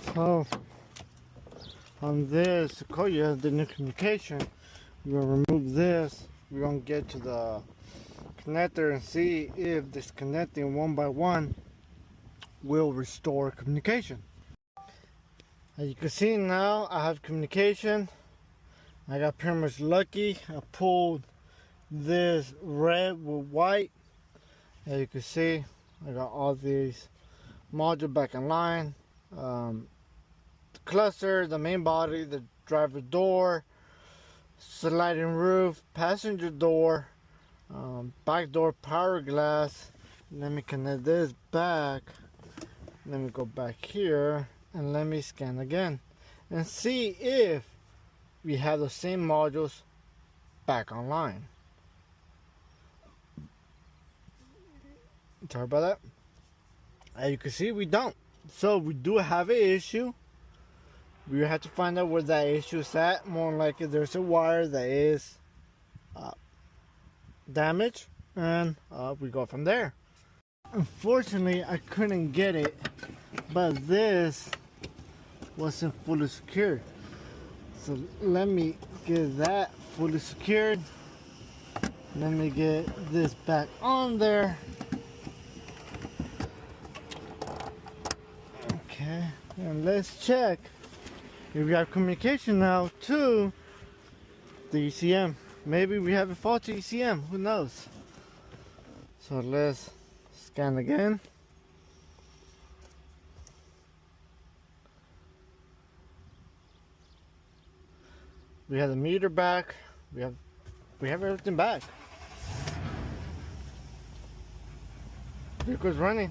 So on this Sequoia, the new communication, we're gonna remove this. We're gonna get to the connector and see if disconnecting one by one will restore communication. As you can see now, I have communication. I got pretty much lucky. I pulled this red with white. As you can see, I got all these modules back in line. The cluster, the main body, the driver door, sliding roof, passenger door, back door power glass. Let me connect this back. Let me go back here and let me scan again and see if we have the same modules back online. Sorry about that. As you can see, we don't. So we do have an issue. We have to find out where that issue is at. More likely there's a wire that is damaged, and we go from there. Unfortunately, I couldn't get it, but this wasn't fully secured. So let me get that fully secured. Let me get this back on there. Okay, and let's check if we have communication now to the ECM. Maybe we have a faulty ECM, who knows? So let's scan again. We have the meter back. We have everything back. Vehicle's running.